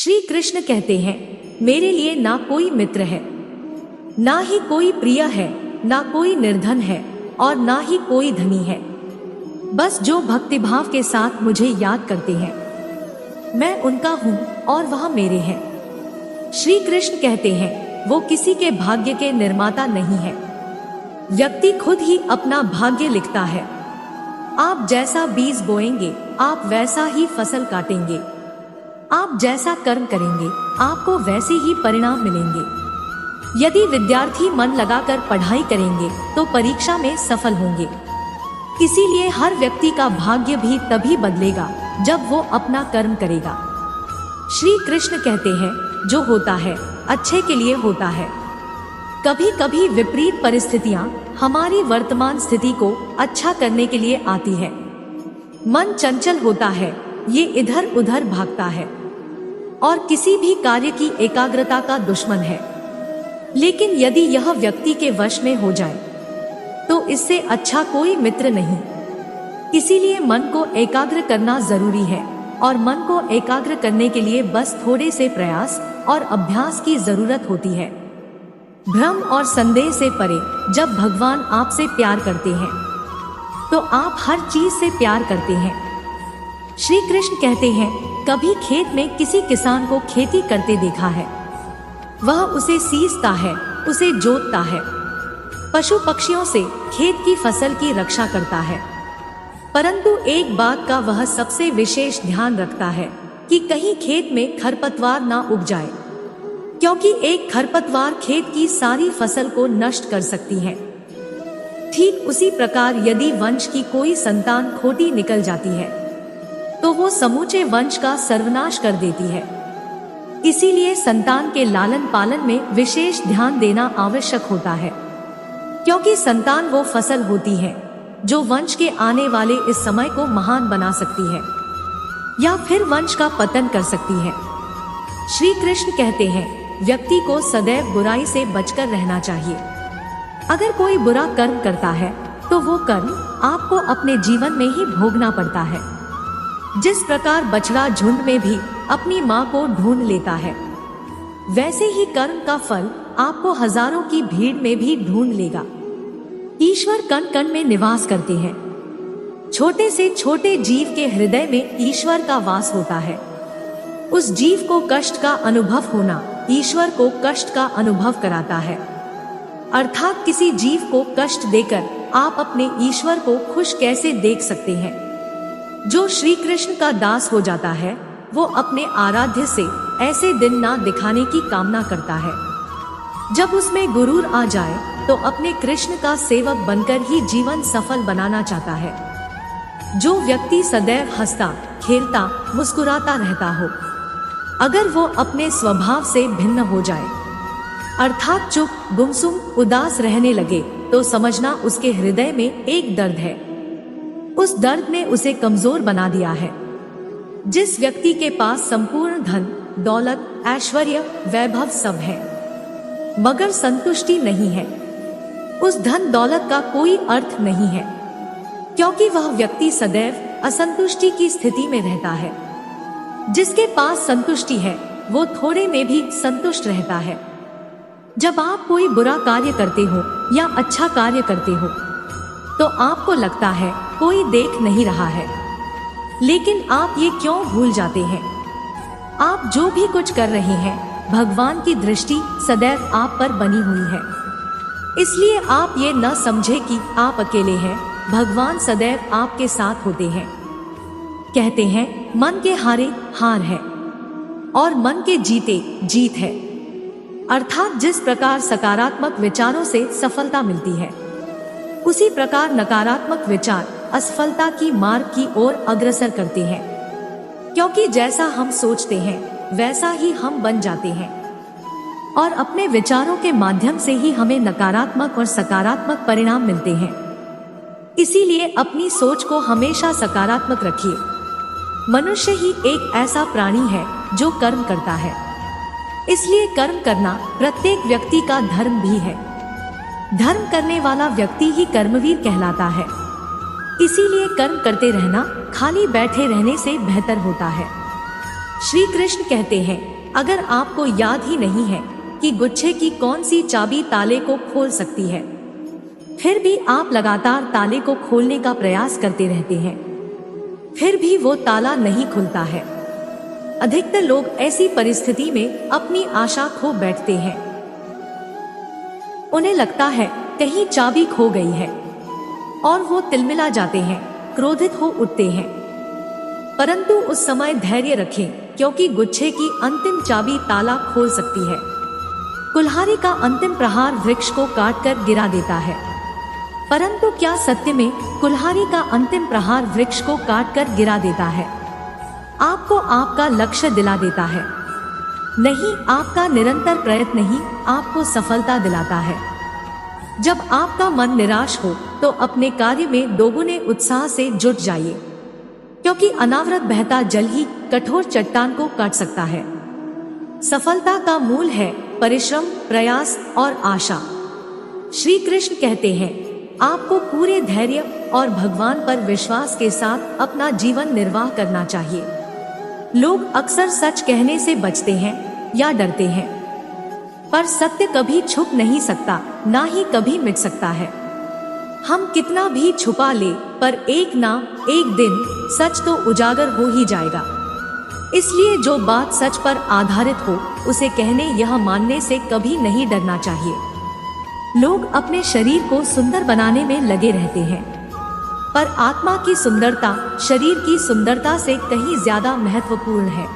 श्री कृष्ण कहते हैं, मेरे लिए ना कोई मित्र है, ना ही कोई प्रिय है, ना कोई निर्धन है और ना ही कोई धनी है। बस जो भक्तिभाव के साथ मुझे याद करते हैं, मैं उनका हूँ और वह मेरे हैं। श्री कृष्ण कहते हैं, वो किसी के भाग्य के निर्माता नहीं है। व्यक्ति खुद ही अपना भाग्य लिखता है। आप जैसा बीज बोएंगे, आप वैसा ही फसल काटेंगे। आप जैसा कर्म करेंगे, आपको वैसे ही परिणाम मिलेंगे। यदि विद्यार्थी मन लगाकर पढ़ाई करेंगे तो परीक्षा में सफल होंगे। इसीलिए हर व्यक्ति का भाग्य भी तभी बदलेगा जब वो अपना कर्म करेगा। श्री कृष्ण कहते हैं, जो होता है अच्छे के लिए होता है। कभी कभी विपरीत परिस्थितियां हमारी वर्तमान स्थिति को अच्छा करने के लिए आती है। मन चंचल होता है, ये इधर उधर भागता है और किसी भी कार्य की एकाग्रता का दुश्मन है। लेकिन यदि यह व्यक्ति के वश में हो जाए तो इससे अच्छा कोई मित्र नहीं। इसीलिए मन को एकाग्र करना जरूरी है और मन को एकाग्र करने के लिए बस थोड़े से प्रयास और अभ्यास की जरूरत होती है। भ्रम और संदेह से परे जब भगवान आपसे प्यार करते हैं तो आप हर चीज से प्यार करते हैं। श्री कृष्ण कहते हैं, कभी खेत में किसी किसान को खेती करते देखा है। वह उसे सींचता है, उसे जोतता है, पशु पक्षियों से खेत की फसल की रक्षा करता है। परंतु एक बात का वह सबसे विशेष ध्यान रखता है कि कहीं खेत में खरपतवार ना उग जाए, क्योंकि एक खरपतवार खेत की सारी फसल को नष्ट कर सकती है। ठीक उसी प्रकार यदि वंश की कोई संतान खोटी निकल जाती है तो वो समूचे वंश का सर्वनाश कर देती है। इसीलिए संतान के लालन पालन में विशेष ध्यान देना आवश्यक होता है, क्योंकि संतान वो फसल होती है जो वंश के आने वाले इस समय को महान बना सकती है या फिर वंश का पतन कर सकती है। श्री कृष्ण कहते हैं, व्यक्ति को सदैव बुराई से बचकर रहना चाहिए। अगर कोई बुरा कर्म करता है तो वो कर्म आपको अपने जीवन में ही भोगना पड़ता है। जिस प्रकार बछड़ा झुंड में भी अपनी माँ को ढूंढ लेता है, वैसे ही कर्म का फल आपको हजारों की भीड़ में भी ढूंढ लेगा। ईश्वर कण कण में निवास करते हैं। छोटे से छोटे जीव के हृदय में ईश्वर का वास होता है। उस जीव को कष्ट का अनुभव होना ईश्वर को कष्ट का अनुभव कराता है। अर्थात किसी जीव को कष्ट देकर आप अपने ईश्वर को खुश कैसे देख सकते हैं। जो श्री कृष्ण का दास हो जाता है वो अपने आराध्य से ऐसे दिन ना दिखाने की कामना करता है। जब उसमें गुरूर आ जाए तो अपने कृष्ण का सेवक बनकर ही जीवन सफल बनाना चाहता है। जो व्यक्ति सदैव हंसता खेलता मुस्कुराता रहता हो, अगर वो अपने स्वभाव से भिन्न हो जाए, अर्थात चुप गुमसुम उदास रहने लगे, तो समझना उसके हृदय में एक दर्द है। उस दर्द ने उसे कमजोर बना दिया है। जिस व्यक्ति के पास संपूर्ण धन दौलत ऐश्वर्य वैभव सब है मगर संतुष्टि नहीं है, उस धन दौलत का कोई अर्थ नहीं है, क्योंकि वह व्यक्ति सदैव असंतुष्टि की स्थिति में रहता है। जिसके पास संतुष्टि है वो थोड़े में भी संतुष्ट रहता है। जब आप कोई बुरा कार्य करते हो या अच्छा कार्य करते हो तो आपको लगता है कोई देख नहीं रहा है, लेकिन आप ये क्यों भूल जाते हैं, आप जो भी कुछ कर रहे हैं भगवान की दृष्टि सदैव आप पर बनी हुई है। इसलिए आप ये न समझे कि आप अकेले हैं, भगवान सदैव आपके साथ होते हैं। कहते हैं, मन के हारे हार है और मन के जीते जीत है। अर्थात जिस प्रकार सकारात्मक विचारों से सफलता मिलती है, उसी प्रकार नकारात्मक विचार असफलता की मार्ग की ओर अग्रसर करते हैं। क्योंकि जैसा हम सोचते हैं वैसा ही हम बन जाते हैं और अपने विचारों के माध्यम से ही हमें नकारात्मक और सकारात्मक परिणाम मिलते हैं। इसीलिए अपनी सोच को हमेशा सकारात्मक रखिए। मनुष्य ही एक ऐसा प्राणी है जो कर्म करता है, इसलिए कर्म करना प्रत्येक व्यक्ति का धर्म भी है। धर्म करने वाला व्यक्ति ही कर्मवीर कहलाता है। इसीलिए कर्म करते रहना खाली बैठे रहने से बेहतर होता है। श्री कृष्ण कहते हैं, अगर आपको याद ही नहीं है कि गुच्छे की कौन सी चाबी ताले को खोल सकती है, फिर भी आप लगातार ताले को खोलने का प्रयास करते रहते हैं, फिर भी वो ताला नहीं खुलता है। अधिकतर लोग ऐसी परिस्थिति में अपनी आशा खो बैठते हैं। उन्हें लगता है कहीं चाबी खो गई है और वो तिलमिला जाते हैं, क्रोधित हो उठते हैं। परंतु उस समय धैर्य रखें, क्योंकि गुच्छे की अंतिम चाबी ताला खोल सकती है। कुल्हाड़ी का अंतिम प्रहार वृक्ष को काटकर गिरा देता है, परंतु क्या सत्य में कुल्हाड़ी का अंतिम प्रहार वृक्ष को काटकर गिरा देता है? आपको आपका लक्ष्य दिला देता है। नहीं, आपका निरंतर प्रयत्न ही आपको सफलता दिलाता है। जब आपका मन निराश हो तो अपने कार्य में दोगुने उत्साह से जुट जाइए, क्योंकि अनावृत बहता जल ही कठोर चट्टान को काट सकता है। सफलता का मूल है परिश्रम, प्रयास और आशा। श्री कृष्ण कहते हैं, आपको पूरे धैर्य और भगवान पर विश्वास के साथ अपना जीवन निर्वाह करना चाहिए। लोग अक्सर सच कहने से बचते हैं या डरते हैं, पर सत्य कभी छुप नहीं सकता, ना ही कभी मिट सकता है। हम कितना भी छुपा ले, पर एक ना एक दिन सच तो उजागर हो ही जाएगा। इसलिए जो बात सच पर आधारित हो, उसे कहने यह मानने से कभी नहीं डरना चाहिए। लोग अपने शरीर को सुंदर बनाने में लगे रहते हैं, पर आत्मा की सुंदरता शरीर की सुंदरता से कहीं ज्यादा महत्वपूर्ण है।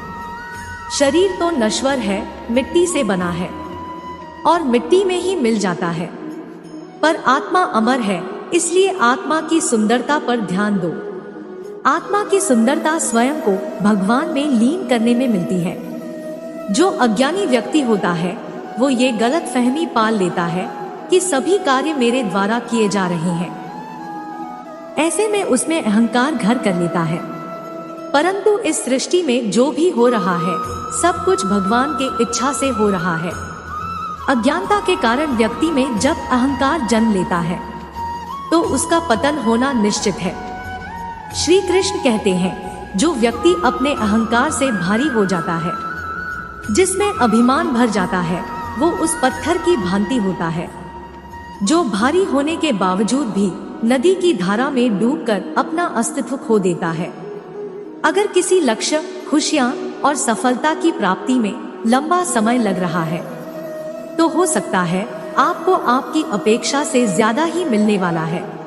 शरीर तो नश्वर है, मिट्टी से बना है और मिट्टी में ही मिल जाता है, पर आत्मा अमर है, इसलिए आत्मा की सुंदरता पर ध्यान दो। आत्मा की सुंदरता स्वयं को भगवान में लीन करने में मिलती है। जो अज्ञानी व्यक्ति होता है, वो ये गलत फहमी पाल लेता है कि सभी कार्य मेरे द्वारा किए जा रहे हैं। ऐसे में उसमें अहंकार घर कर लेता है। परंतु इस सृष्टि में जो भी हो रहा है, सब कुछ भगवान के इच्छा से हो रहा है। अज्ञानता के कारण व्यक्ति में जब अहंकार जन्म लेता है, तो उसका पतन होना निश्चित है। श्री कृष्ण कहते हैं, जो व्यक्ति अपने अहंकार से भारी हो जाता है, जिसमें अभिमान भर जाता है, वो उस पत्थर की भांति होता है, जो भारी होने के बावजूद भी नदी की धारा में डूबकर अपना अस्तित्व खो देता है। अगर किसी लक्ष्य, खुशियां और सफलता की प्राप्ति में लंबा समय लग रहा है, तो हो सकता है आपको आपकी अपेक्षा से ज्यादा ही मिलने वाला है।